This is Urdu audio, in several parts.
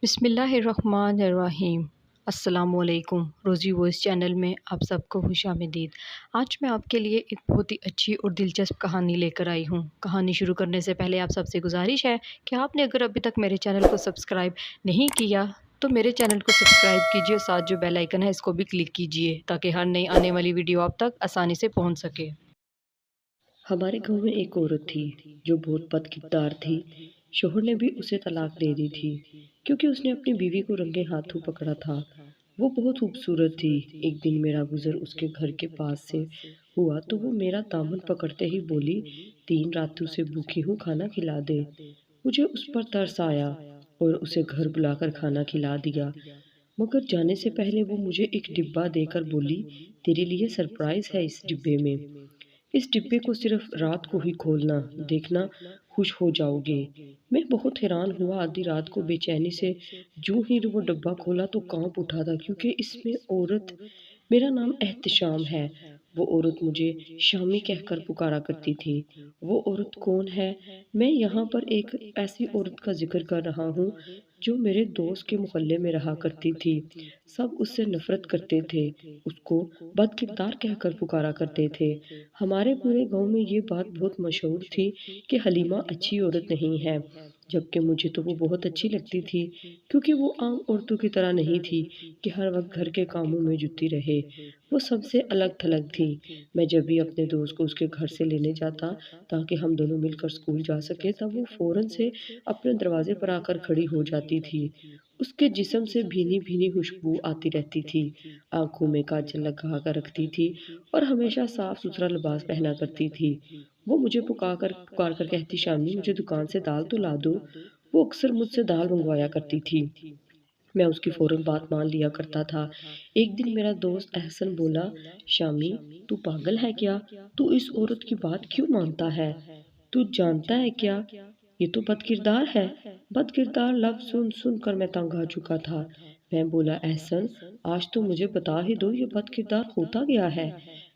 بسم اللہ الرحمن الرحیم۔ السلام علیکم۔ روزی وائس چینل میں آپ سب کو خوش آمدید۔ آج میں آپ کے لیے ایک بہت ہی اچھی اور دلچسپ کہانی لے کر آئی ہوں۔ کہانی شروع کرنے سے پہلے آپ سب سے گزارش ہے کہ آپ نے اگر ابھی تک میرے چینل کو سبسکرائب نہیں کیا تو میرے چینل کو سبسکرائب کیجیے، ساتھ جو بیل آئیکن ہے اس کو بھی کلک کیجیے تاکہ ہر نئی آنے والی ویڈیو آپ تک آسانی سے پہنچ سکے۔ ہمارے گاؤں میں ایک عورت تھی جو بہت بد کردار تھی۔ شوہر نے بھی اسے طلاق دے دی تھی کیونکہ اس نے اپنی بیوی کو رنگے ہاتھوں پکڑا تھا۔ وہ بہت خوبصورت تھی۔ ایک دن میرا گزر اس کے گھر کے پاس سے ہوا تو وہ میرا دامن پکڑتے ہی بولی، 3 راتوں سے بھوکی ہوں، کھانا کھلا دے۔ مجھے اس پر ترس آیا اور اسے گھر بلا کر کھانا کھلا دیا، مگر جانے سے پہلے وہ مجھے ایک ڈبہ دے کر بولی، تیرے لیے سرپرائز ہے اس ڈبے میں، اس ڈبے کو صرف رات کو ہی کھولنا، دیکھنا خوش ہو جاؤ گے۔ میں بہت حیران ہوا، آدھی رات کو بے چینی سے جو ہی وہ ڈبہ کھولا تو کانپ اٹھا تھا، کیونکہ اس میں عورت، میرا نام احتشام ہے، وہ عورت مجھے شامی کہہ کر پکارا کرتی تھی۔ وہ عورت کون ہے؟ میں یہاں پر ایک ایسی عورت کا ذکر کر رہا ہوں جو میرے دوست کے محلے میں رہا کرتی تھی۔ سب اس سے نفرت کرتے تھے، اس کو بد کردار کہہ کر پکارا کرتے تھے۔ ہمارے پورے گاؤں میں یہ بات بہت مشہور تھی کہ حلیمہ اچھی عورت نہیں ہے، جبکہ مجھے تو وہ بہت اچھی لگتی تھی، کیونکہ وہ عام عورتوں کی طرح نہیں تھی کہ ہر وقت گھر کے کاموں میں جٹی رہے۔ وہ سب سے الگ تھلگ تھی۔ میں جب بھی اپنے دوست کو اس کے گھر سے لینے جاتا تاکہ ہم دونوں مل کر اسکول جا سکے، تب وہ فوراً سے اپنے دروازے پر آ کر کھڑی ہو جاتی تھی۔ اس کے جسم سے بھینی بھینی خوشبو آتی رہتی تھی، آنکھوں میں کاجل لگا کر رکھتی تھی اور ہمیشہ صاف ستھرا لباس پہنا کرتی تھی۔ وہ مجھے پکار کر کہتی، شامنی مجھے دکان سے دال تو لا دو۔ وہ اکثر مجھ سے دال منگوایا کرتی تھی، میں اس کی فوراً بات مان لیا کرتا تھا۔ ایک دن میرا دوست احسن بولا، شامی تو پاگل ہے کیا؟ تو اس عورت کی بات کیوں مانتا ہے؟ تو جانتا ہے کیا، یہ تو بد کردار ہے۔ بد کردار لفظ سن سن کر میں تنگ آ چکا تھا۔ میں بولا، احسن آج تو مجھے بتا ہی دو یہ بد کردار ہوتا گیا ہے۔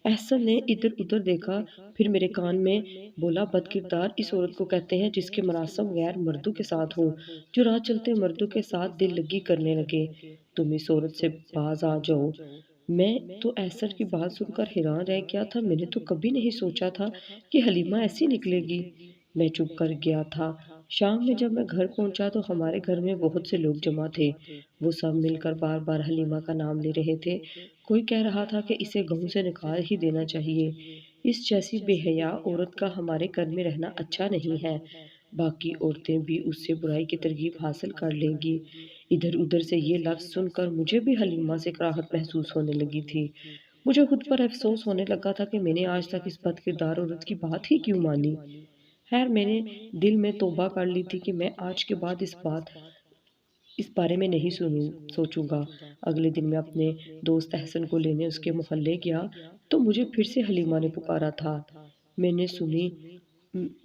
احسن نے ادھر ادھر دیکھا، پھر میرے کان میں بولا، بد کردار اس عورت کو کہتے ہیں جس کے مراسم غیر مردوں کے ساتھ ہوں، جو راہ چلتے مردوں کے ساتھ دل لگی کرنے لگے۔ تم اس عورت سے باز آ جاؤ۔ میں تو احسن کی بات سن کر حیران رہ گیا تھا، میں نے تو کبھی نہیں سوچا تھا کہ حلیمہ ایسی نکلے گی۔ میں چپ کر گیا تھا۔ شام میں جب میں گھر پہنچا تو ہمارے گھر میں بہت سے لوگ جمع تھے۔ وہ سب مل کر بار بار حلیمہ کا نام لے رہے تھے۔ کوئی کہہ رہا تھا کہ اسے گاؤں سے نکال ہی دینا چاہیے، اس جیسی بے حیا عورت کا ہمارے گھر میں رہنا اچھا نہیں ہے، باقی عورتیں بھی اس سے برائی کی ترغیب حاصل کر لیں گی۔ ادھر ادھر سے یہ لفظ سن کر مجھے بھی حلیمہ سے کراہت محسوس ہونے لگی تھی۔ مجھے خود پر افسوس ہونے لگا تھا کہ میں نے آج تک اس بد کردار عورت کی بات ہی کیوں مانی۔ خیر، میں نے دل میں توبہ کر لی تھی کہ میں آج کے بعد اس بارے میں نہیں سوچوں گا۔ اگلے دن میں اپنے دوست احسن کو لینے اس کے محلے گیا تو مجھے پھر سے حلیمہ نے پکارا تھا۔ میں نے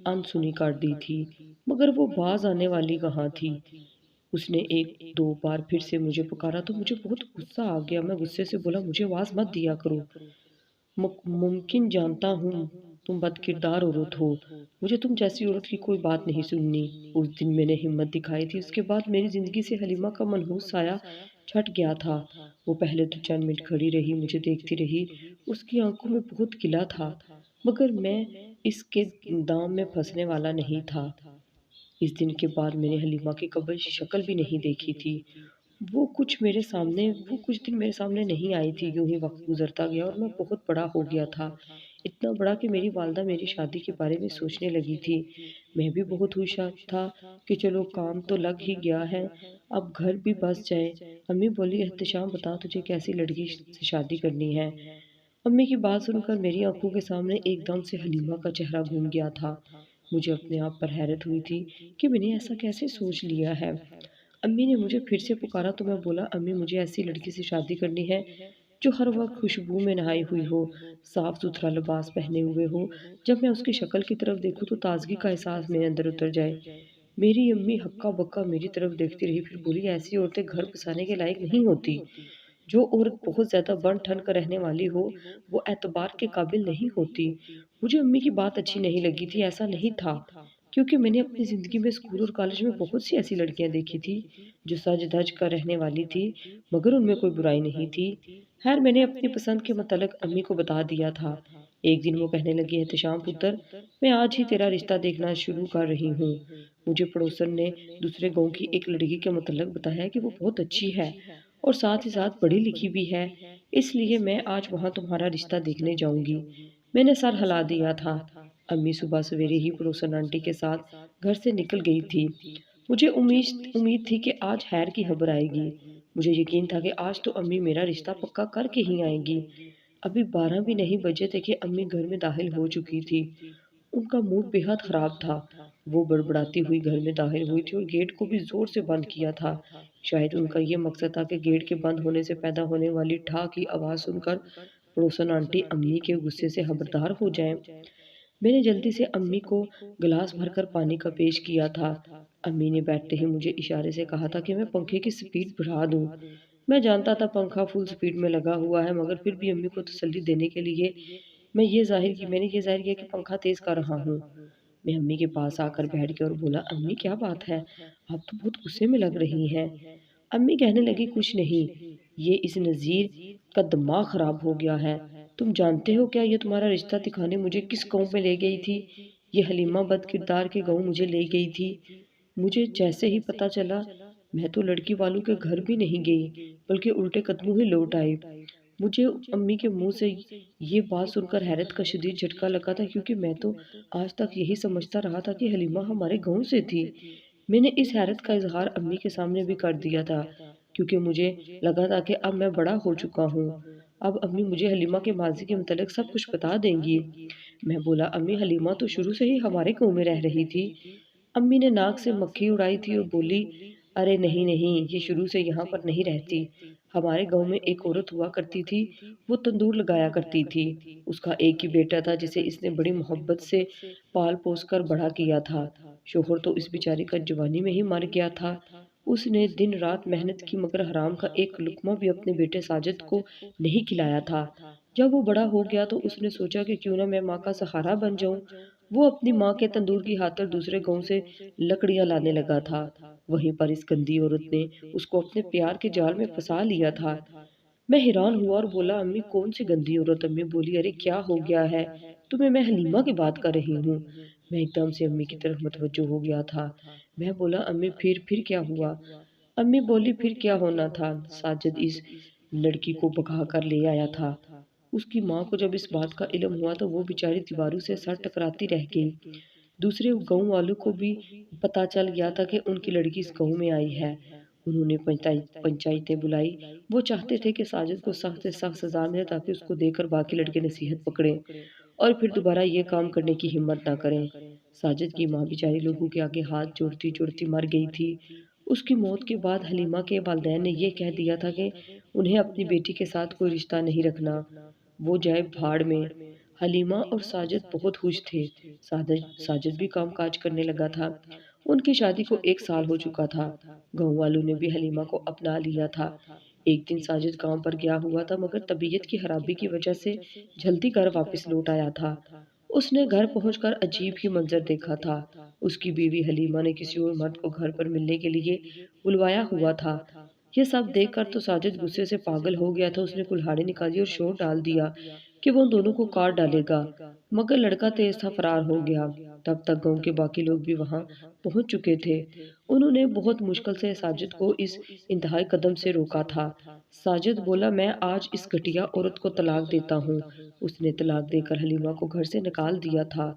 انسنی کر دی تھی، مگر وہ باز آنے والی کہاں تھی۔ اس نے 1 2 بار پھر سے مجھے پکارا تو مجھے بہت غصہ آ گیا۔ میں غصے سے بولا، مجھے آواز مت دیا کرو، ممکن جانتا ہوں تم بد کردار عورت ہو، مجھے تم جیسی عورت کی کوئی بات نہیں سننی۔ اس دن میں نے ہمت دکھائی تھی، اس کے بعد میری زندگی سے حلیمہ کا منحوس سایہ چھٹ گیا تھا۔ وہ پہلے تو چند منٹ کھڑی رہی، مجھے دیکھتی رہی، اس کی آنکھوں میں بہت گلہ تھا، مگر میں اس کے دام میں پھنسنے والا نہیں تھا۔ اس دن کے بعد میں نے حلیمہ کی قبل شکل بھی نہیں دیکھی تھی۔ وہ کچھ دن میرے سامنے نہیں آئی تھی۔ یوں ہی وقت گزرتا گیا اور میں بہت بڑا ہو گیا تھا، اتنا بڑا کہ میری والدہ میری شادی کے بارے میں سوچنے لگی تھی۔ میں بھی بہت خوش تھا کہ چلو کام تو لگ ہی گیا ہے، اب گھر بھی بس جائے۔ امی بولی، احتشام بتا تجھے کیسی لڑکی سے شادی کرنی ہے؟ امی کی بات سن کر میری آنکھوں کے سامنے ایک دم سے حلیمہ کا چہرہ گھوم گیا تھا۔ مجھے اپنے آپ پر حیرت ہوئی تھی کہ میں نے ایسا کیسے سوچ لیا ہے۔ امی نے مجھے پھر سے پکارا تو میں بولا، امی مجھے ایسی لڑکی سے شادی کرنی ہے جو ہر وقت خوشبو میں نہائی ہوئی ہو، صاف ستھرا لباس پہنے ہوئے ہو، جب میں اس کی شکل کی طرف دیکھوں تو تازگی کا احساس میرے اندر اتر جائے۔ میری امی ہکا بکا میری طرف دیکھتی رہی، پھر بولی، ایسی عورتیں گھر بسانے کے لائق نہیں ہوتی، جو عورت بہت زیادہ بن ٹھن کر رہنے والی ہو وہ اعتبار کے قابل نہیں ہوتی۔ مجھے امی کی بات اچھی نہیں لگی تھی، ایسا نہیں تھا، کیونکہ میں نے اپنی زندگی میں اسکول اور کالج میں بہت سی ایسی لڑکیاں دیکھی تھی جو سج دھج کر رہنے والی تھی، مگر ان میں کوئی برائی نہیں تھی۔ خیر میں نے اپنی پسند کے متعلق امی کو بتا دیا تھا۔ ایک دن وہ کہنے لگی، احتشام پتر، میں آج ہی تیرا رشتہ دیکھنا شروع کر رہی ہوں۔ مجھے پڑوسن نے دوسرے گاؤں کی ایک لڑکی کے متعلق بتایا کہ وہ بہت اچھی ہے اور ساتھ ہی ساتھ پڑھی لکھی بھی ہے، اس لیے میں آج وہاں تمہارا رشتہ دیکھنے جاؤں گی۔ میں نے سر ہلا دیا تھا۔ امی صبح سویرے ہی پڑوسن آنٹی کے ساتھ گھر سے نکل گئی تھی۔ مجھے امید تھی کہ آج خیر کی خبر آئے گی۔ مجھے یقین تھا کہ آج تو امی میرا رشتہ پکا کر کے ہی آئیں گی۔ ابھی 12 بھی نہیں بجے تھے کہ امی گھر میں داخل ہو چکی تھی۔ ان کا موڈ بے حد خراب تھا۔ وہ بڑبڑاتی ہوئی گھر میں داخل ہوئی تھی اور گیٹ کو بھی زور سے بند کیا تھا۔ شاید ان کا یہ مقصد تھا کہ گیٹ کے بند ہونے سے پیدا ہونے والی ٹھا کی آواز سن کر پڑوسن آنٹی امی کے غصے سے خبردار ہو جائیں۔ میں نے جلدی سے امی کو گلاس بھر کر پانی کا پیش کیا تھا۔ امی نے بیٹھتے ہی مجھے اشارے سے کہا تھا کہ میں پنکھے کی سپیڈ بڑھا دوں۔ میں جانتا تھا پنکھا فل سپیڈ میں لگا ہوا ہے، مگر پھر بھی امی کو تسلی دینے کے لیے میں نے یہ ظاہر کیا کہ پنکھا تیز کر رہا ہوں۔ میں امی کے پاس آ کر بیٹھ گیا اور بولا، امی کیا بات ہے؟ آپ تو بہت غصے میں لگ رہی ہیں۔ امی کہنے لگی، کچھ نہیں، یہ اس نذیر کا دماغ خراب ہو گیا ہے۔ تم جانتے ہو کیا یہ تمہارا رشتہ دکھانے مجھے کس گاؤں میں لے گئی تھی؟ یہ حلیمہ بد کردار کے گاؤں مجھے لے گئی تھی۔ مجھے جیسے ہی پتا چلا میں تو لڑکی والوں کے گھر بھی نہیں گئی، بلکہ الٹے قدموں ہی لوٹ آئی۔ مجھے امی کے منہ سے یہ بات سن کر حیرت کا شدید جھٹکا لگا تھا، کیونکہ میں تو آج تک یہی سمجھتا رہا تھا کہ حلیمہ ہمارے گاؤں سے تھی۔ میں نے اس حیرت کا اظہار امی کے سامنے بھی کر دیا تھا، کیونکہ مجھے لگا تھا کہ اب میں بڑا ہو چکا ہوں۔ اب امی مجھے حلیمہ کے ماضی کے متعلق سب کچھ بتا دیں گی۔ میں بولا، امی حلیمہ تو شروع سے ہی ہمارے گاؤں میں رہ رہی تھی۔ امی نے ناک سے مکھی اڑائی تھی اور بولی، ارے نہیں نہیں، یہ شروع سے یہاں پر نہیں رہتی۔ ہمارے گاؤں میں ایک عورت ہوا کرتی تھی، وہ تندور لگایا کرتی تھی۔ اس کا ایک ہی بیٹا تھا جسے اس نے بڑی محبت سے پال پوس کر بڑا کیا تھا۔ شوہر تو اس بیچاری کا جوانی میں ہی مر گیا تھا۔ اس نے دن رات محنت کی، مگر حرام کا ایک لقمہ بھی اپنے بیٹے ساجد کو نہیں کھلایا تھا۔ جب وہ بڑا ہو گیا تو اس نے سوچا کہ کیوں نہ میں ماں کا سہارا بن جاؤں۔ وہ اپنی ماں کے تندور کی خاطر دوسرے گاؤں سے لکڑیاں لانے لگا تھا۔ وہیں پر اس گندی عورت نے اس کو اپنے پیار کے جال میں پھنسا لیا تھا۔ میں حیران ہوا اور بولا، امی کون سی گندی عورت؟ امی بولی، ارے کیا ہو گیا ہے تمہیں؟ میں حلیمہ کی بات کر رہی ہوں۔ میں ایک دم سے امی کی طرف متوجہ ہو گیا تھا۔ میں بولا، امی پھر کیا ہوا؟ امی بولی، پھر کیا ہونا تھا؟ ساجد اس لڑکی کو بھگا کر لے آیا تھا۔ اس کی ماں کو جب اس بات کا علم ہوا تو وہ بیچاری دیواروں سے سر ٹکراتی رہ گئی۔ دوسرے گاؤں والوں کو بھی پتا چل گیا تھا کہ ان کی لڑکی اس گاؤں میں آئی ہے۔ انہوں نے پنچایتیں بلائی۔ وہ چاہتے تھے کہ ساجد کو سخت سے سخت سزا ملے تاکہ اس کو دیکھ کر باقی لڑکے نصیحت پکڑیں اور پھر دوبارہ یہ کام کرنے کی ہمت نہ کریں۔ ساجد کی ماں بیچاری لوگوں کے آگے ہاتھ جوڑتی جوڑتی مر گئی تھی۔ اس کی موت کے بعد حلیمہ کے والدین نے یہ کہہ دیا تھا کہ انہیں اپنی بیٹی کے ساتھ کوئی رشتہ نہیں رکھنا، وہ جائے بھاڑ میں۔ حلیمہ اور ساجد بہت خوش تھے۔ ساجد بھی کام کاج کرنے لگا تھا۔ ان کی شادی کو 1 سال ہو چکا تھا۔ گاؤں والوں نے بھی حلیمہ کو اپنا لیا تھا۔ ایک دن ساجد کام پر گیا ہوا تھا، مگر طبیعت کی خرابی کی وجہ سے جلدی گھر واپس لوٹ آیا تھا۔ اس نے گھر پہنچ کر عجیب ہی منظر دیکھا تھا۔ اس کی بیوی حلیمہ نے کسی اور مرد کو گھر پر ملنے کے لیے بلوایا ہوا تھا۔ یہ سب دیکھ کر تو ساجد غصے سے پاگل ہو گیا تھا۔ اس نے کلہاڑی نکالی اور شور ڈال دیا کہ وہ ان دونوں کو کاٹ ڈالے گا، مگر لڑکا تیز تھا، فرار ہو گیا۔ تب تک گاؤں کے باقی لوگ بھی وہاں پہنچ چکے تھے۔ انہوں نے بہت مشکل سے ساجد کو اس انتہائی قدم سے روکا تھا۔ ساجد بولا، میں آج اس گھٹیا عورت کو طلاق دیتا ہوں۔ اس نے طلاق دے کر حلیمہ کو گھر سے نکال دیا تھا۔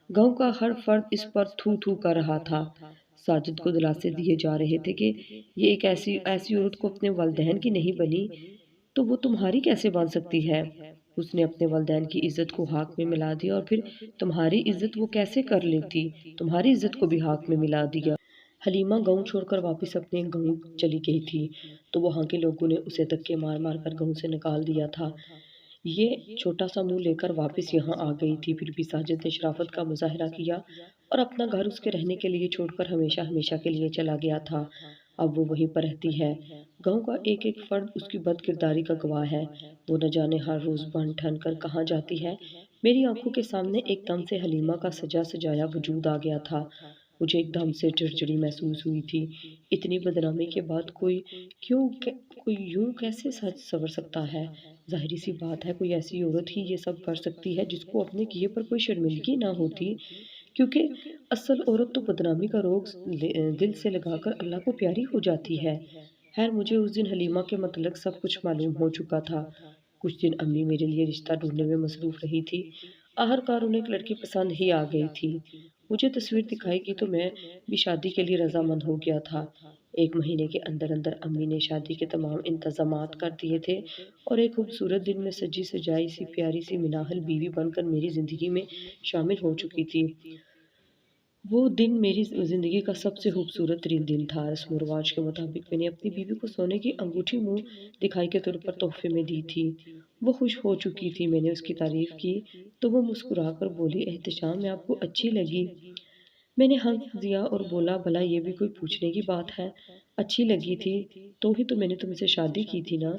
گاؤں کا ہر فرد اس پر تھو تھو کر رہا تھا۔ ساجد کو دلاسے دیے جا رہے تھے کہ یہ ایک ایسی عورت کو اپنے والدین کی نہیں بنی تو وہ تمہاری کیسے بن سکتی ہے؟ اس نے اپنے والدین کی عزت کو ہاک میں ملا دیا، اور پھر تمہاری عزت وہ کیسے کر لیتی؟ تمہاری عزت کو بھی ہاک میں ملا دیا۔ حلیمہ گاؤں چھوڑ کر واپس اپنے گاؤں چلی گئی تھی تو وہاں کے لوگوں نے اسے دھکے مار مار کر گاؤں سے نکال دیا تھا۔ یہ چھوٹا سا منہ لے کر واپس یہاں آ گئی تھی۔ پھر بھی ساجد نے شرافت کا مظاہرہ کیا اور اپنا گھر اس کے رہنے کے لیے چھوڑ کر ہمیشہ ہمیشہ کے لیے چلا گیا تھا۔ اب وہ وہیں پر رہتی ہے۔ گاؤں کا ایک ایک فرد اس کی بد کرداری کا گواہ ہے۔ وہ نہ جانے ہر روز بن ٹھن کر کہاں جاتی ہے، میری آنکھوں کے سامنے ایک دم سے حلیمہ کا سجا سجایا وجود آ گیا تھا۔ مجھے ایک دم سے چڑچڑی محسوس ہوئی تھی۔ اتنی بدنامی کے بعد کوئی یوں کیسے سچ سنور سکتا ہے؟ ظاہری سی بات ہے کوئی ایسی عورت ہی یہ سب کر سکتی ہے جس کو اپنے کیے پر کوئی شرمندگی نہ ہوتی، کیونکہ اصل عورت تو بدنامی کا روگ دل سے لگا کر اللہ کو پیاری ہو جاتی ہے۔ خیر مجھے اس دن حلیمہ کے متعلق سب کچھ معلوم ہو چکا تھا۔ کچھ دن امی میرے لیے رشتہ ڈھونڈنے میں مصروف رہی تھی۔ آخرکار انہیں ایک لڑکی پسند ہی آ گئی تھی۔ مجھے تصویر دکھائی گئی تو میں بھی شادی کے لیے رضامند ہو گیا تھا۔ ایک مہینے کے اندر اندر امی نے شادی کے تمام انتظامات کر دیے تھے اور ایک خوبصورت دن میں سجی سجائی سی پیاری سی مناہل بیوی بن کر میری زندگی میں شامل ہو چکی تھی۔ وہ دن میری زندگی کا سب سے خوبصورت ترین دن تھا۔ رسم و رواج کے مطابق میں نے اپنی بیوی کو سونے کی انگوٹھی منہ دکھائی کے طور پر تحفے میں دی تھی۔ وہ خوش ہو چکی تھی۔ میں نے اس کی تعریف کی تو وہ مسکرا کر بولی، احتشام میں آپ کو اچھی لگی؟ میں نے ہنس دیا اور بولا، بھلا یہ بھی کوئی پوچھنے کی بات ہے؟ اچھی لگی تھی تو ہی تو میں نے تم سے شادی کی تھی نا۔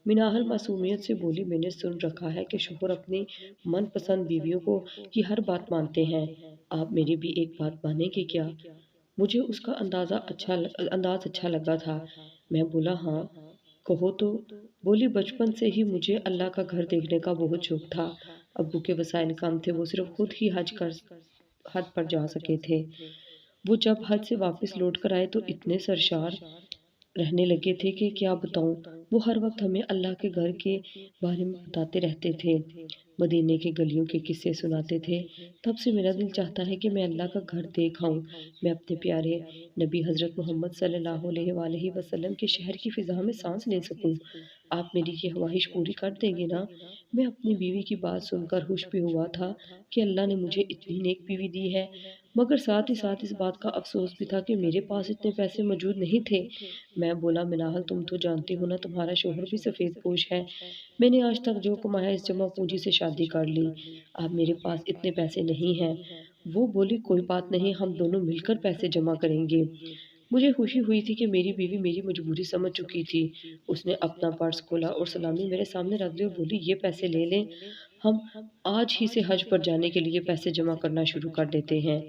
مناہل معصومیت سے بولی، میں نے سن رکھا ہے کہ شوہر اپنی من پسند بیویوں کی ہر بات مانتے ہیں، آپ میری بھی ایک بات مانیں گے کیا؟ مجھے اس کا انداز اچھا لگا تھا۔ میں بولا، ہاں کہو تو۔ بولی، بچپن سے ہی مجھے اللہ کا گھر دیکھنے کا بہت شوق تھا۔ ابو کے وسائل کم تھے، وہ صرف خود ہی حج پر جا سکے تھے۔ وہ جب حج سے واپس لوٹ کر آئے تو اتنے سرشار رہنے لگے تھے کہ کیا بتاؤں۔ وہ ہر وقت ہمیں اللہ کے گھر کے بارے میں بتاتے رہتے تھے، مدینے کے گلیوں کے قصے سناتے تھے۔ تب سے میرا دل چاہتا ہے کہ میں اللہ کا گھر دیکھ آؤں، میں اپنے پیارے نبی حضرت محمد صلی اللہ علیہ وآلہ وسلم کے شہر کی فضا میں سانس لے سکوں۔ آپ میری یہ خواہش پوری کر دیں گے نا؟ میں اپنی بیوی کی بات سن کر خوش بھی ہوا تھا کہ اللہ نے مجھے اتنی نیک بیوی دی ہے، مگر ساتھ ہی ساتھ اس بات کا افسوس بھی تھا کہ میرے پاس اتنے پیسے موجود نہیں تھے۔ میں بولا، مناہل تم تو جانتی ہو نا تمہارا شوہر بھی سفید پوش ہے، میں نے آج تک جو کمایا اس جمع پونجی سے شادی کر لی، اب میرے پاس اتنے پیسے نہیں ہیں۔ وہ بولی، کوئی بات نہیں، ہم دونوں مل کر پیسے جمع کریں گے۔ مجھے خوشی ہوئی تھی کہ میری بیوی میری مجبوری سمجھ چکی تھی۔ اس نے اپنا پرس کھولا اور سلامی میرے سامنے رکھ دی اور بولی، یہ پیسے لے لیں، ہم آج ہی سے حج پر جانے کے لیے پیسے جمع کرنا شروع کر دیتے ہیں۔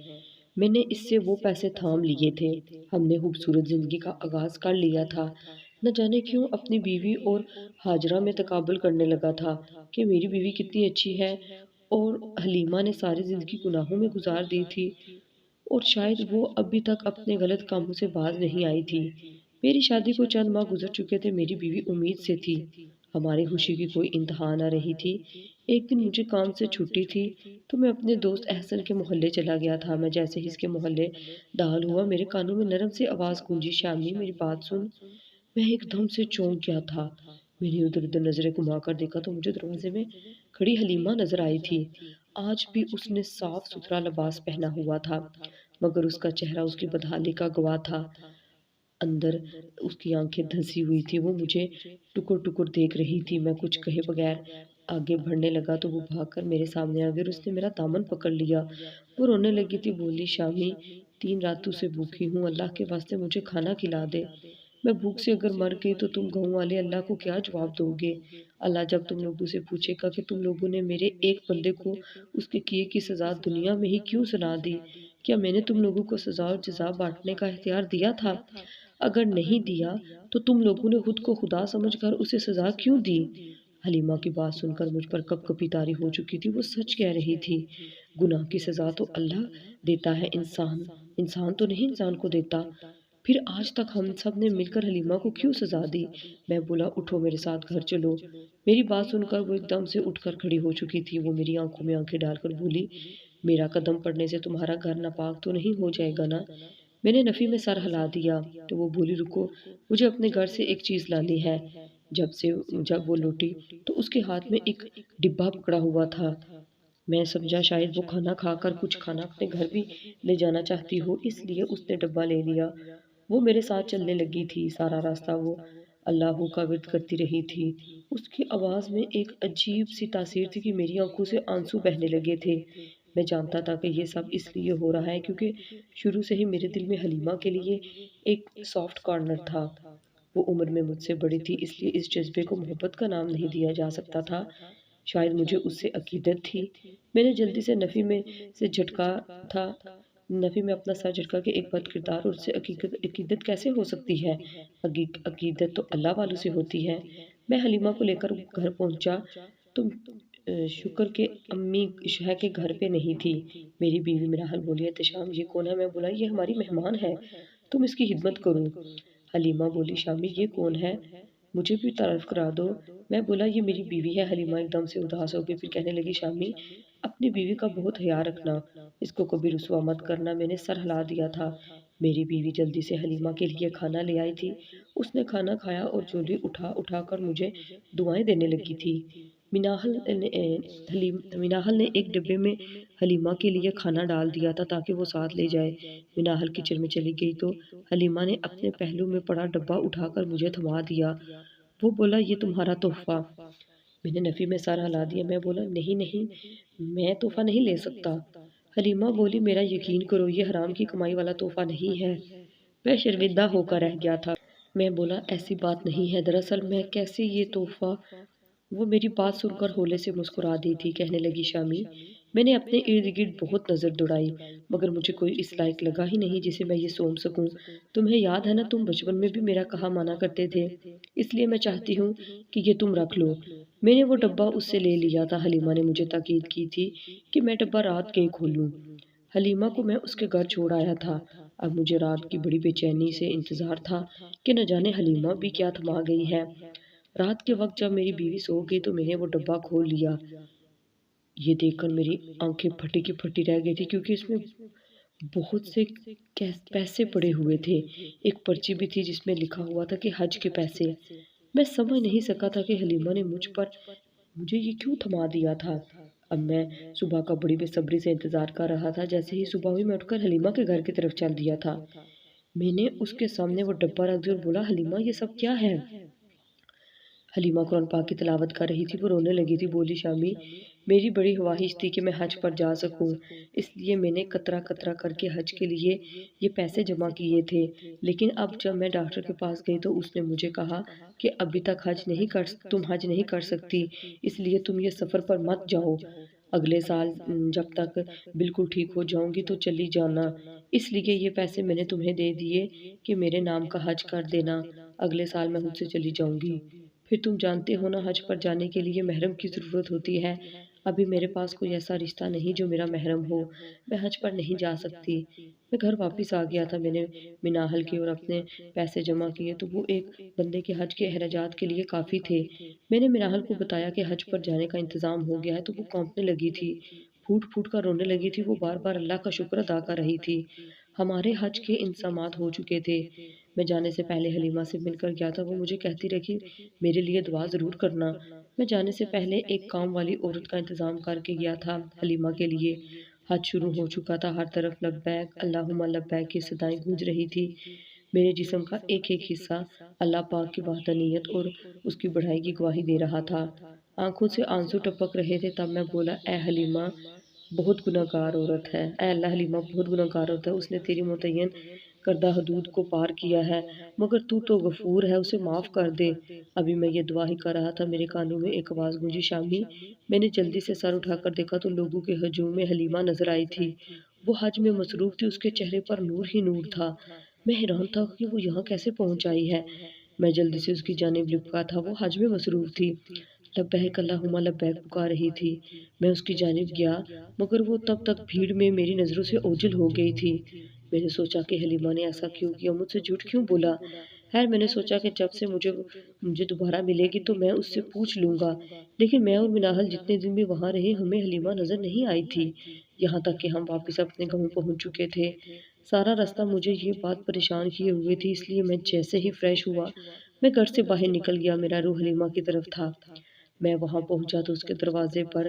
میں نے اس سے وہ پیسے تھام لیے تھے۔ ہم نے خوبصورت زندگی کا آغاز کر لیا تھا۔ نہ جانے کیوں اپنی بیوی اور ہاجرہ میں تقابل کرنے لگا تھا کہ میری بیوی کتنی اچھی ہے، اور حلیمہ نے ساری زندگی گناہوں میں گزار دی تھی اور شاید وہ ابھی تک اپنے غلط کاموں سے باز نہیں آئی تھی۔ میری شادی کو چند ماہ گزر چکے تھے، میری بیوی امید سے تھی، ہماری خوشی کی کوئی انتہا نہ رہی تھی۔ ایک دن مجھے کام سے چھٹی تھی تو میں اپنے دوست احسن کے محلے چلا گیا تھا۔ میں جیسے ہی اس کے محلے داخل ہوا، میرے کانوں میں نرم سی آواز گونجی، شامی میری بات سن۔ میں ایک دم سے چونک گیا تھا۔ میں نے ادھر ادھر نظریں گھما کر دیکھا تو مجھے دروازے میں کھڑی حلیمہ نظر آئی تھی۔ آج بھی اس نے صاف ستھرا لباس پہنا ہوا تھا، مگر اس کا چہرہ اس کی بدحالی کا گواہ تھا۔ اندر اس کی آنکھیں دھنسی ہوئی تھی، وہ مجھے ٹکر ٹکر دیکھ رہی تھی۔ میں کچھ کہے بغیر آگے بڑھنے لگا تو وہ بھاگ کر میرے سامنے آ گئی اور اس نے میرا دامن پکڑ لیا۔ وہ رونے لگی تھی، بولی، شامی 3 راتوں سے بھوکی ہوں، اللہ کے واسطے مجھے کھانا کھلا دے، میں بھوک سے اگر مر گئی تو تم گاؤں والے اللہ کو کیا جواب دو گے؟ اللہ جب تم لوگوں سے پوچھے گا کہ تم لوگوں نے میرے ایک بندے کو اس کے کیے کی سزا دنیا میں ہی کیوں سنا دی؟ کیا میں نے تم لوگوں کو سزا اور جزا بانٹنے کا اختیار دیا تھا؟ اگر نہیں دیا تو تم لوگوں نے خود کو خدا سمجھ کر اسے سزا کیوں دی؟ حلیمہ کی بات سن کر مجھ پر کپ کپی طاری ہو چکی تھی۔ وہ سچ کہہ رہی تھی، گناہ کی سزا تو اللہ دیتا ہے، انسان تو نہیں انسان کو دیتا۔ پھر آج تک ہم سب نے مل کر حلیمہ کو کیوں سزا دی؟ میں بولا، اٹھو میرے ساتھ گھر چلو۔ میری بات سن کر وہ ایک دم سے اٹھ کر کھڑی ہو چکی تھی۔ وہ میری آنکھوں میں آنکھیں ڈال کر بولی، میرا قدم پڑنے سے تمہارا گھر ناپاک تو نہیں ہو جائے گا نا؟ میں نے نفی میں سر ہلا دیا تو وہ بولی، رکو، مجھے اپنے گھر سے ایک چیز لانی ہے۔ جب وہ لوٹی تو اس کے ہاتھ میں ایک ڈبہ پکڑا ہوا تھا۔ میں سمجھا شاید وہ کھانا کھا کر کچھ کھانا اپنے گھر بھی لے جانا چاہتی ہو، اس لیے اس نے ڈبہ لے لیا۔ وہ میرے ساتھ چلنے لگی تھی۔ سارا راستہ وہ اللہ کا ورد کرتی رہی تھی۔ اس کی آواز میں ایک عجیب سی تاثیر تھی کہ میری آنکھوں سے آنسو بہنے لگے تھے۔ میں جانتا تھا کہ یہ سب اس لیے ہو رہا ہے کیونکہ شروع سے ہی میرے دل میں حلیمہ کے لیے ایک سافٹ کارنر تھا۔ وہ عمر میں مجھ سے بڑی تھی، اس لیے اس جذبے کو محبت کا نام نہیں دیا جا سکتا تھا، شاید مجھے اس سے عقیدت تھی۔ میں نے جلدی سے نفی میں اپنا سر جھٹکا کہ ایک بد کردار اور اس سے عقیدت کیسے ہو سکتی ہے؟ عقیدت تو اللہ والوں سے ہوتی ہے۔ میں حلیمہ کو لے کر گھر پہنچا۔ تم شکر کہ امی شہ کے گھر پہ نہیں تھی۔ میری بیوی مناحل بولی، احتشام یہ کون ہے؟ میں بولا یہ ہماری مہمان ہے، تم اس کی خدمت کرو۔ حلیمہ بولی، شامی یہ کون ہے؟ مجھے بھی تعارف کرا دو۔ میں بولا یہ میری بیوی ہے۔ حلیمہ ایک دم سے اداس ہو گئی، پھر کہنے لگی، شامی اپنی بیوی کا بہت حیا رکھنا، اس کو کبھی رسوا مت کرنا۔ میں نے سر ہلا دیا تھا۔ میری بیوی جلدی سے حلیمہ کے لیے کھانا لے آئی تھی۔ اس نے کھانا کھایا اور جھولی اٹھا اٹھا کر مجھے دعائیں دینے لگی تھی۔ مناحل نے ایک ڈبے میں حلیمہ کے لیے کھانا ڈال دیا تھا تاکہ وہ ساتھ لے جائے۔ مناحل کچن میں چلی گئی تو حلیمہ نے اپنے پہلو میں پڑا ڈبہ اٹھا کر مجھے تھما دیا۔ وہ بولا، یہ تمہارا تحفہ۔ میں نے نفی میں سر ہلا دیا۔ میں بولا، نہیں نہیں، میں تحفہ نہیں لے سکتا۔ حلیمہ بولی، میرا یقین کرو، یہ حرام کی کمائی والا تحفہ نہیں ہے۔ میں شرمندہ ہو کر رہ گیا تھا۔ میں بولا، ایسی بات نہیں ہے، دراصل میں کیسے یہ تحفہ۔ وہ میری بات سن کر ہولے سے مسکرا دی تھی۔ کہنے لگی، شامی میں نے اپنے ارد گرد بہت نظر دوڑائی مگر مجھے کوئی اس لائق لگا ہی نہیں جسے میں یہ سونپ سکوں۔ تمہیں یاد ہے نا، تم بچپن میں بھی میرا کہا مانا کرتے تھے، اس لیے میں چاہتی ہوں کہ یہ تم رکھ لو۔ میں نے وہ ڈبہ اس سے لے لیا تھا۔ حلیمہ نے مجھے تاکید کی تھی کہ میں ڈبہ رات کے کھولوں۔ حلیمہ کو میں اس کے گھر چھوڑ آیا تھا۔ اب مجھے رات کی بڑی بے چینی سے انتظار تھا کہ نہ جانے حلیمہ بھی کیا تھما گئی ہے۔ رات کے وقت جب میری بیوی سو گئی تو میں نے وہ ڈبہ کھول لیا۔ یہ دیکھ کر میری آنکھیں پھٹی کی پھٹی رہ گئی تھی کیونکہ اس میں بہت سے پیسے پڑے ہوئے تھے۔ ایک پرچی بھی تھی جس میں لکھا ہوا تھا کہ حج کے پیسے۔ میں سمجھ نہیں سکا تھا کہ حلیمہ نے مجھے یہ کیوں تھما دیا تھا۔ اب میں صبح کا بڑی بے صبری سے انتظار کر رہا تھا۔ جیسے ہی صبح ہوئی میں اٹھ کر حلیمہ کے گھر کی طرف چل دیا تھا۔ میں نے اس کے سامنے وہ ڈبہ رکھ دیا اور بولا، حلیمہ یہ سب کیا ہے؟ حلیمہ قرآن پاک کی تلاوت کر رہی تھی، وہ رونے لگی تھی۔ بولی، شامی میری بڑی خواہش تھی کہ میں حج پر جا سکوں، اس لیے میں نے قطرہ قطرہ کر کے حج کے لیے یہ پیسے جمع کیے تھے، لیکن اب جب میں ڈاکٹر کے پاس گئی تو اس نے مجھے کہا کہ ابھی تک تم حج نہیں کر سکتی، اس لیے تم یہ سفر پر مت جاؤ، اگلے سال جب تک بالکل ٹھیک ہو جاؤں گی تو چلی جانا، اس لیے یہ پیسے میں نے تمہیں دے دیے کہ میرے نام کا حج کر دینا، اگلے سال میں مجھ سے چلی جاؤں گی۔ پھر تم جانتے ہو نا، حج پر جانے کے لیے محرم کی ضرورت ہوتی ہے، ابھی میرے پاس کوئی ایسا رشتہ نہیں جو میرا محرم ہو، میں حج پر نہیں جا سکتی۔ میں گھر واپس آ گیا تھا۔ میں نے مناحل کے اور اپنے پیسے جمع کیے تو وہ ایک بندے کے حج کے اخراجات کے لیے کافی تھے۔ میں نے مناحل کو بتایا کہ حج پر جانے کا انتظام ہو گیا ہے تو وہ کانپنے لگی تھی، پھوٹ پھوٹ کر رونے لگی تھی۔ وہ بار بار اللہ کا شکر ادا کر رہی تھی۔ ہمارے حج کے انتظامات ہو چکے تھے۔ میں جانے سے پہلے حلیمہ سے مل کر گیا تھا۔ وہ مجھے کہتی رہی، میرے لیے دعا ضرور کرنا۔ میں جانے سے پہلے ایک کام والی عورت کا انتظام کر کے گیا تھا حلیمہ کے لیے۔ حج شروع ہو چکا تھا، ہر طرف لبیک اللہم لبیک کی صدائیں گونج رہی تھی۔ میرے جسم کا ایک ایک حصہ اللہ پاک کی وحدانیت اور اس کی بڑائی کی گواہی دے رہا تھا۔ آنکھوں سے آنسو ٹپک رہے تھے۔ تب میں بولا، اے حلیمہ بہت گناہ گار عورت ہے، اے اللہ حلیمہ بہت گناہ گار عورت ہے، اس نے تیری متعین کردہ حدود کو پار کیا ہے، مگر تو غفور ہے، اسے معاف کر دے۔ ابھی میں یہ دعا ہی کر رہا تھا، میرے کانوں میں ایک آواز گونجی، شامی۔ میں نے جلدی سے سر اٹھا کر دیکھا تو لوگوں کے ہجوم میں حلیمہ نظر آئی تھی۔ وہ حج میں مصروف تھی، اس کے چہرے پر نور ہی نور تھا۔ میں حیران تھا کہ وہ یہاں کیسے پہنچ آئی ہے۔ میں جلدی سے اس کی جانب لپکا تھا، وہ حج میں مصروف تھی، لبیک اللہم لبیک پکار رہی تھی۔ میں اس کی جانب گیا مگر وہ تب تک بھیڑ میں میری نظروں سے اوجھل ہو گئی تھی۔ میں نے سوچا کہ حلیمہ نے ایسا کیوں کیا، مجھ سے جھوٹ کیوں بولا۔ خیر میں نے سوچا کہ جب سے مجھے دوبارہ ملے گی تو میں اس سے پوچھ لوں گا، لیکن میں اور مناحل جتنے دن بھی وہاں رہے ہمیں حلیمہ نظر نہیں آئی تھی، یہاں تک کہ ہم واپس اپنے گاؤں پہنچ چکے تھے۔ سارا راستہ مجھے یہ بات پریشان کیے ہوئے تھی، اس لیے میں جیسے ہی فریش ہوا میں گھر سے باہر نکل گیا۔ میرا روح حلیمہ کی طرف تھا۔ میں وہاں پہنچا تو اس کے دروازے پر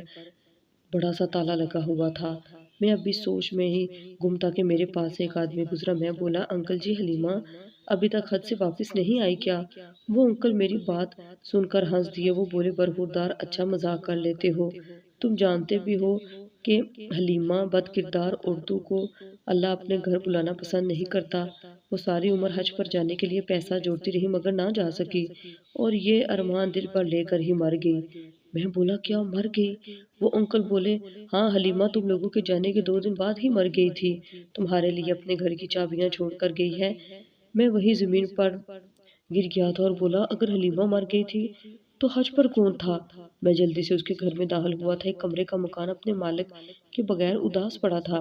بڑا سا تالا لگا ہوا تھا۔ میں اب بھی سوچ میں ہی گم تھا کہ میرے پاس سے ایک آدمی گزرا۔ میں بولا، انکل جی حلیمہ ابھی تک حج سے واپس نہیں آئی کیا؟ وہ انکل میری بات سن کر ہنس دیے۔ وہ بولے، برخوردار اچھا مذاق کر لیتے ہو، تم جانتے بھی ہو کہ حلیمہ بد کردار عورتوں کو اللہ اپنے گھر بلانا پسند نہیں کرتا۔ وہ ساری عمر حج پر جانے کے لیے پیسہ جوڑتی رہی مگر نہ جا سکی اور یہ ارمان دل پر لے کر ہی مر گئی۔ میں بولا کیا مر گئی؟ وہ انکل بولے ہاں حلیمہ تم لوگوں کے جانے کے 2 دن بعد ہی مر گئی تھی، تمہارے لیے اپنے گھر کی چابیاں چھوڑ کر گئی ہے۔ میں وہی زمین پر گر گیا تھا اور بولا اگر حلیمہ مر گئی تھی تو حج پر کون تھا؟ میں جلدی سے اس کے گھر میں داخل ہوا تھا، ایک کمرے کا مکان اپنے مالک کے بغیر اداس پڑا تھا۔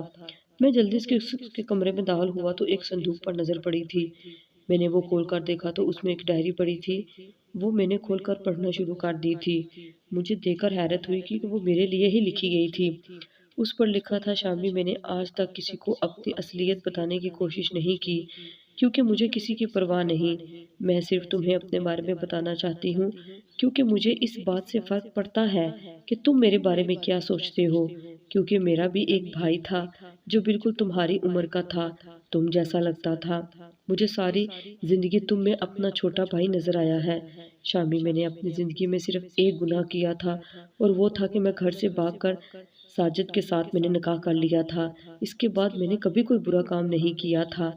میں جلدی سے اس کے کمرے میں داخل ہوا تو ایک صندوق پر نظر پڑی تھی۔ میں نے وہ کھول کر دیکھا تو اس میں ایک ڈائری پڑی تھی، وہ میں نے کھول کر پڑھنا شروع کر دی تھی۔ مجھے دیکھ کر حیرت ہوئی کہ وہ میرے لیے ہی لکھی گئی تھی۔ اس پر لکھا تھا شامی میں نے آج تک کسی کو اپنی اصلیت بتانے کی کوشش نہیں کی کیونکہ مجھے کسی کی پرواہ نہیں، میں صرف تمہیں اپنے بارے میں بتانا چاہتی ہوں کیونکہ مجھے اس بات سے فرق پڑتا ہے کہ تم میرے بارے میں کیا سوچتے ہو، کیونکہ میرا بھی ایک بھائی تھا جو بالکل تمہاری عمر کا تھا، تم جیسا لگتا تھا۔ مجھے ساری زندگی تم میں اپنا چھوٹا بھائی نظر آیا ہے شامی، میں نے اپنی زندگی میں صرف ایک گناہ کیا تھا اور وہ تھا کہ میں گھر سے بھاگ کر ساجد کے ساتھ میں نے نکاح کر لیا تھا۔ اس کے بعد میں نے کبھی کوئی برا کام نہیں کیا تھا۔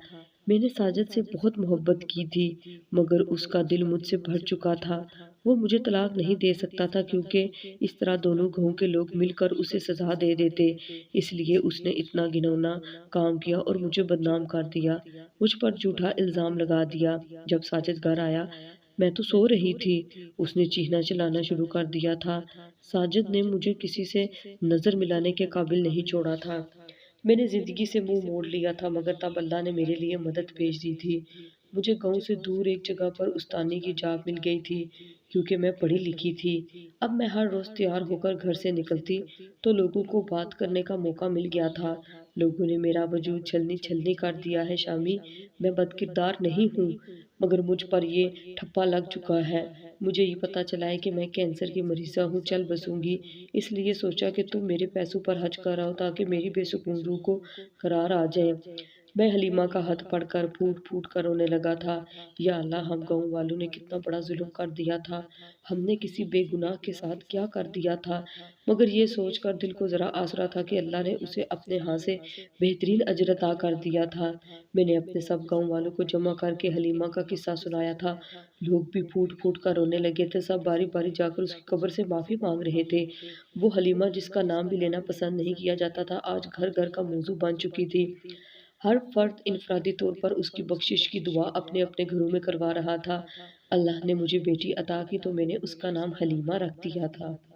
میں نے ساجد سے بہت محبت کی تھی مگر اس کا دل مجھ سے بھر چکا تھا، وہ مجھے طلاق نہیں دے سکتا تھا کیونکہ اس طرح دونوں گھروں کے لوگ مل کر اسے سزا دے دیتے، اس لیے اس نے اتنا گھناؤنا کام کیا اور مجھے بدنام کر دیا، مجھ پر جھوٹا الزام لگا دیا۔ جب ساجد گھر آیا میں تو سو رہی تھی، اس نے چیخنا چلانا شروع کر دیا تھا۔ ساجد نے مجھے کسی سے نظر ملانے کے قابل نہیں چھوڑا تھا۔ میں نے زندگی سے منہ موڑ لیا تھا مگر تب اللہ نے میرے لیے مدد بھیج دی تھی۔ مجھے گاؤں سے دور ایک جگہ پر استانی کی جاب مل گئی تھی کیونکہ میں پڑھی لکھی تھی۔ اب میں ہر روز تیار ہو کر گھر سے نکلتی تو لوگوں کو بات کرنے کا موقع مل گیا تھا۔ لوگوں نے میرا وجود چھلنی چھلنی کر دیا ہے شامی، میں بدکردار نہیں ہوں مگر مجھ پر یہ ٹھپا لگ چکا ہے۔ مجھے یہ پتا چلا ہے کہ میں کینسر کی مریضہ ہوں، چل بسوں گی، اس لیے سوچا کہ تم میرے پیسوں پر حج کراؤ تاکہ میری بے سکون روح کو قرار آ جائے۔ میں حلیمہ کا ہاتھ پڑھ کر پھوٹ پھوٹ کر رونے لگا تھا۔ یا اللہ، ہم گاؤں والوں نے کتنا بڑا ظلم کر دیا تھا، ہم نے کسی بے گناہ کے ساتھ کیا کر دیا تھا، مگر یہ سوچ کر دل کو ذرا آسرا تھا کہ اللہ نے اسے اپنے ہاں سے بہترین اجر عطا کر دیا تھا۔ میں نے اپنے سب گاؤں والوں کو جمع کر کے حلیمہ کا قصہ سنایا تھا، لوگ بھی پھوٹ پھوٹ کر رونے لگے تھے، سب باری باری جا کر اس کی قبر سے معافی مانگ رہے تھے۔ وہ حلیمہ جس کا نام بھی لینا پسند نہیں کیا جاتا تھا آج گھر گھر کا موضوع بن چکی تھی۔ ہر فرد انفرادی طور پر اس کی بخشش کی دعا اپنے اپنے گھروں میں کروا رہا تھا۔ اللہ نے مجھے بیٹی عطا کی تو میں نے اس کا نام حلیمہ رکھ دیا تھا۔